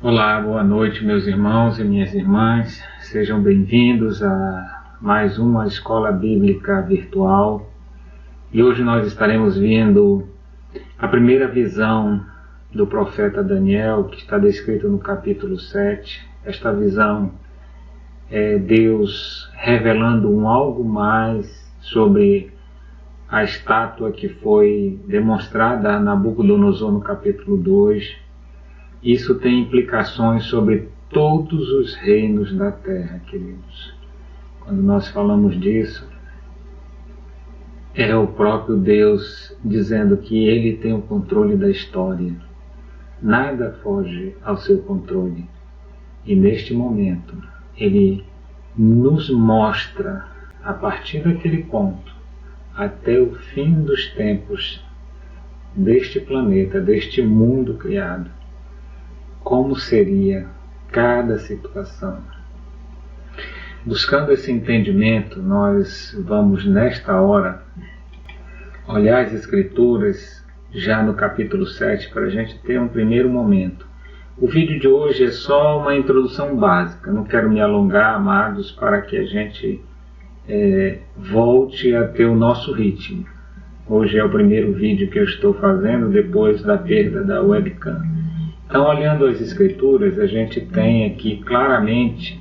Olá, boa noite, meus irmãos e minhas irmãs. Sejam bem-vindos a mais uma escola bíblica virtual. E hoje nós estaremos vendo a primeira visão do profeta Daniel, que está descrita no capítulo 7. Esta visão é Deus revelando algo mais sobre a estátua que foi demonstrada a Nabucodonosor no capítulo 2. Isso tem implicações sobre todos os reinos da terra, queridos. Quando nós falamos disso, é o próprio Deus dizendo que Ele tem o controle da história. Nada foge ao seu controle. E neste momento, Ele nos mostra, a partir daquele ponto, até o fim dos tempos deste planeta, deste mundo criado, como seria cada situação. Buscando esse entendimento, nós vamos nesta hora olhar as Escrituras já no capítulo 7 para a gente ter um primeiro momento. O vídeo de hoje é só uma introdução básica, não quero me alongar, amados, para que a gente volte a ter o nosso ritmo. Hoje é o primeiro vídeo que eu estou fazendo depois da perda da webcam. Então, olhando as Escrituras, a gente tem aqui claramente,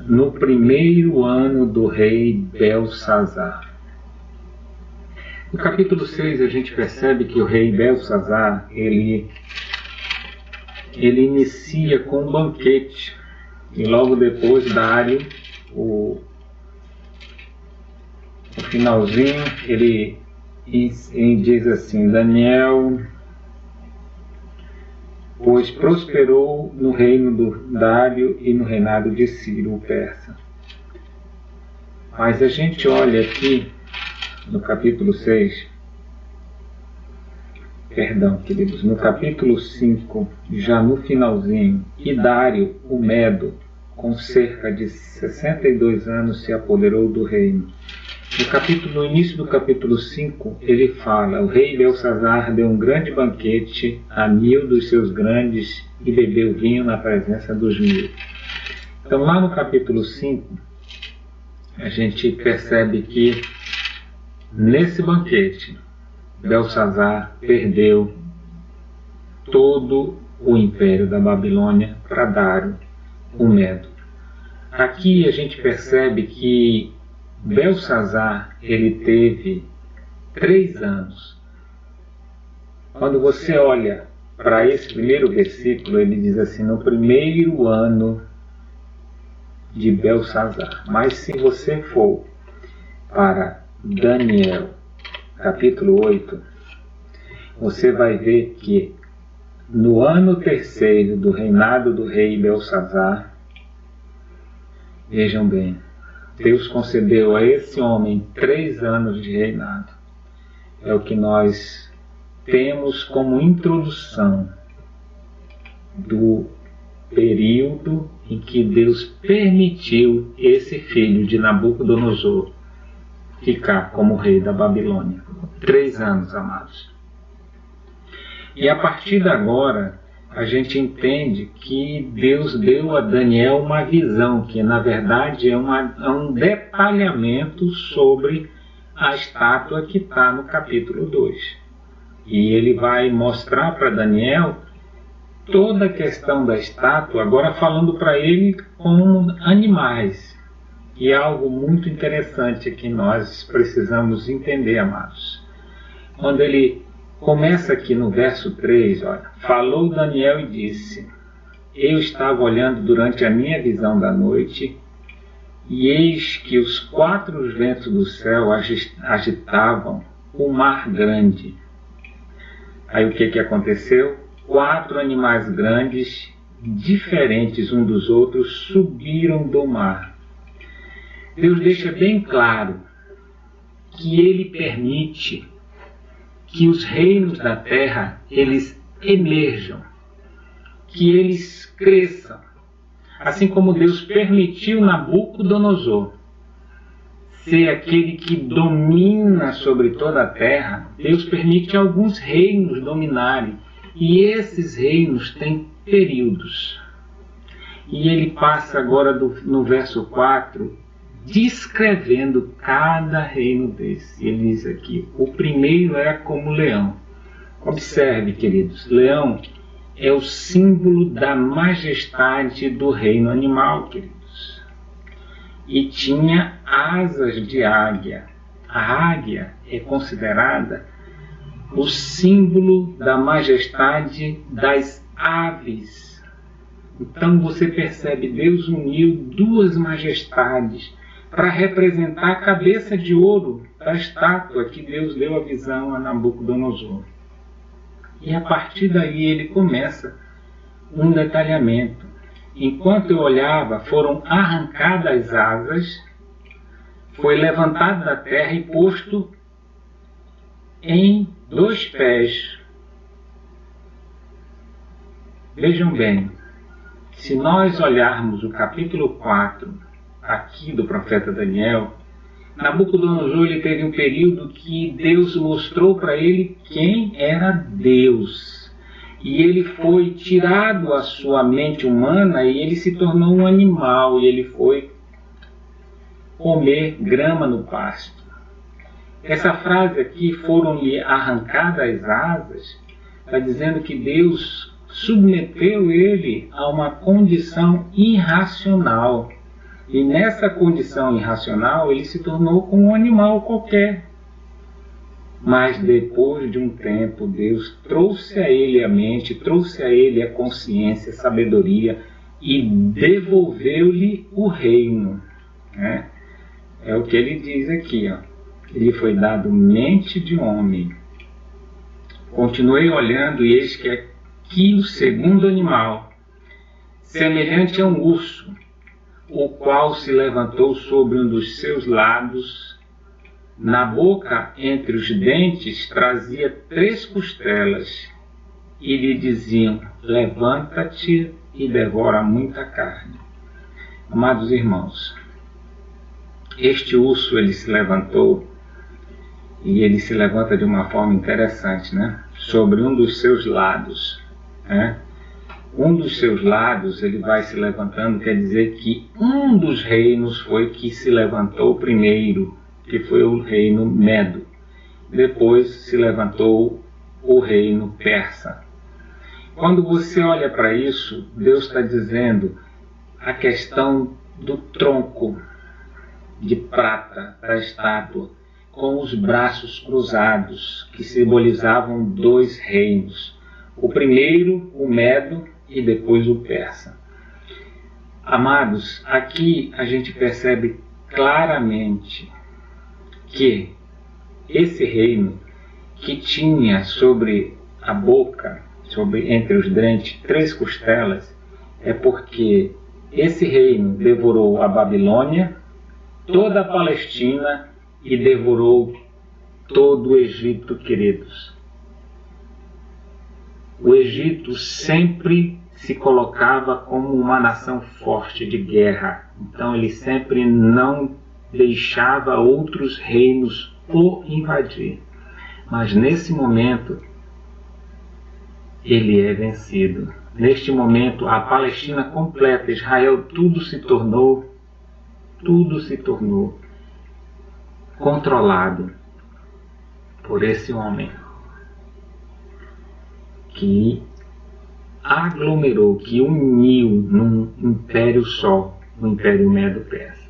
no primeiro ano do rei Belsazar. No capítulo 6, a gente percebe que o rei Belsazar, ele inicia com um banquete, e logo depois Dário, o finalzinho, ele diz assim: Daniel, pois prosperou no reino do Dário e no reinado de Ciro, o persa. Mas a gente olha aqui no capítulo 6, queridos, no capítulo 5, já no finalzinho, e Dário, o Medo, com cerca de 62 anos, se apoderou do reino. No início do capítulo 5, ele fala: o rei Belsazar deu um grande banquete a 1000 dos seus grandes e bebeu vinho na presença dos 1000. Então, lá no capítulo 5, a gente percebe que nesse banquete, Belsazar perdeu todo o império da Babilônia para Dário, o Medo. Aqui a gente percebe que Belsazar, ele teve 3 anos. Quando você olha para esse primeiro versículo, ele diz assim: no primeiro ano de Belsazar. Mas se você for para Daniel, capítulo 8, você vai ver que no ano 3º do reinado do rei Belsazar, vejam bem, Deus concedeu a esse homem 3 anos de reinado. É o que nós temos como introdução do período em que Deus permitiu esse filho de Nabucodonosor ficar como rei da Babilônia. 3 anos, amados. E a partir de agora, a gente entende que Deus deu a Daniel uma visão, que na verdade é um detalhamento sobre a estátua que está no capítulo 2. E ele vai mostrar para Daniel toda a questão da estátua, agora falando para ele como animais. E é algo muito interessante que nós precisamos entender, amados. Quando ele começa aqui no verso 3, olha: falou Daniel e disse: eu estava olhando durante a minha visão da noite, e eis que os 4 ventos do céu agitavam o mar grande. Aí o que aconteceu? 4 animais grandes, diferentes um dos outros, subiram do mar. Deus deixa bem claro que Ele permite que os reinos da terra, eles emerjam, que eles cresçam. Assim como Deus permitiu Nabucodonosor ser aquele que domina sobre toda a terra, Deus permite alguns reinos dominarem. E esses reinos têm períodos. E ele passa agora no verso 4, descrevendo cada reino desse. Ele diz aqui, o primeiro é como leão. Observe, queridos, leão é o símbolo da majestade do reino animal, queridos. E tinha asas de águia. A águia é considerada o símbolo da majestade das aves. Então você percebe, Deus uniu duas majestades para representar a cabeça de ouro da estátua que Deus deu a visão a Nabucodonosor. E a partir daí ele começa um detalhamento. Enquanto eu olhava, foram arrancadas as asas, foi levantado da terra e posto em 2 pés. Vejam bem, se nós olharmos o capítulo 4 aqui do profeta Daniel, Nabucodonosor ele teve um período que Deus mostrou para ele quem era Deus. E ele foi tirado a sua mente humana e ele se tornou um animal. E ele foi comer grama no pasto. Essa frase aqui, foram-lhe arrancadas as asas, está dizendo que Deus submeteu ele a uma condição irracional. E nessa condição irracional, ele se tornou como um animal qualquer. Mas depois de um tempo, Deus trouxe a ele a mente, trouxe a ele a consciência, a sabedoria e devolveu-lhe o reino. Né? É o que ele diz aqui. Ó. Ele foi dado mente de homem. Continuei olhando e eis que aqui o segundo animal, semelhante a um urso, o qual se levantou sobre um dos seus lados. Na boca, entre os dentes, trazia 3 costelas, e lhe diziam, levanta-te e devora muita carne. Amados irmãos, este urso ele se levantou, e ele se levanta de uma forma interessante, né? Sobre um dos seus lados, né? Um dos seus lados ele vai se levantando, quer dizer que um dos reinos foi que se levantou primeiro, que foi o reino Medo. Depois se levantou o reino Persa. Quando você olha para isso, Deus está dizendo a questão do tronco de prata da estátua, com os braços cruzados, que simbolizavam 2 reinos. O primeiro, o Medo, e depois o Persa. Amados, aqui a gente percebe claramente que esse reino que tinha sobre a boca, entre os dentes, 3 costelas, é porque esse reino devorou a Babilônia, toda a Palestina e devorou todo o Egito, queridos. O Egito sempre se colocava como uma nação forte de guerra. Então ele sempre não deixava outros reinos o invadir. Mas nesse momento ele é vencido. Neste momento a Palestina completa, Israel, tudo se tornou controlado por esse homem que aglomerou, que uniu num império só, o Império Medo-Persa.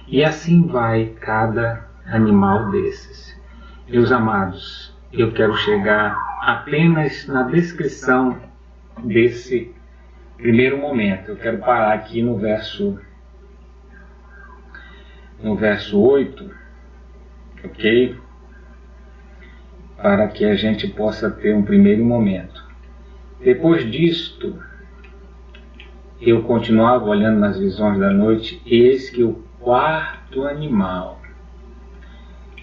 E assim vai cada animal desses. Meus amados, eu quero chegar apenas na descrição desse primeiro momento. Eu quero parar aqui no verso 8, ok? Para que a gente possa ter um primeiro momento. Depois disto, eu continuava olhando nas visões da noite, eis que o 4º animal,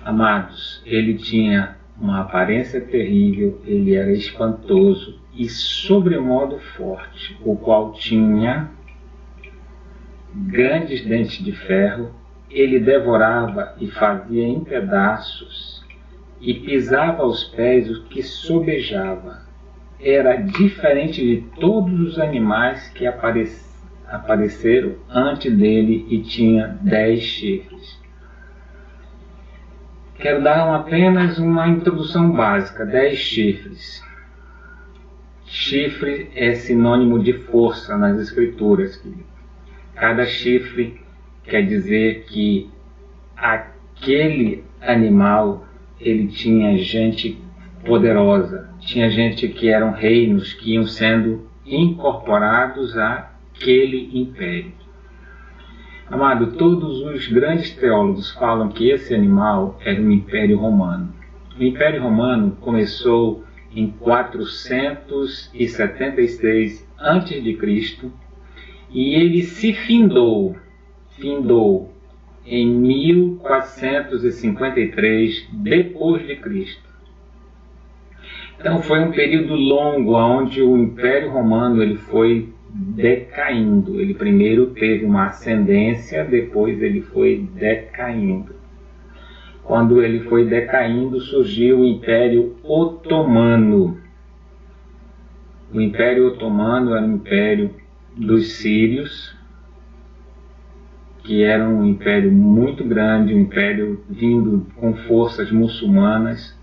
amados, ele tinha uma aparência terrível, ele era espantoso e sobremodo forte, o qual tinha grandes dentes de ferro, ele devorava e fazia em pedaços, e pisava aos pés o que sobejava, era diferente de todos os animais que apareceram antes dele e tinha 10 chifres. Quero dar apenas uma introdução básica. 10 chifres. Chifre é sinônimo de força nas escrituras. Cada chifre quer dizer que aquele animal ele tinha gente poderosa, tinha gente que eram reinos que iam sendo incorporados àquele império. Amado, todos os grandes teólogos falam que esse animal era o Império Romano. O Império Romano começou em 476 a.C. e ele se findou em 1453 depois de Cristo. Então foi um período longo onde o Império Romano ele foi decaindo. Ele primeiro teve uma ascendência, depois ele foi decaindo. Quando ele foi decaindo, surgiu o Império Otomano. O Império Otomano era o império dos sírios, que era um império muito grande, um império vindo com forças muçulmanas,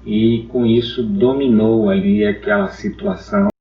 e com isso dominou ali aquela situação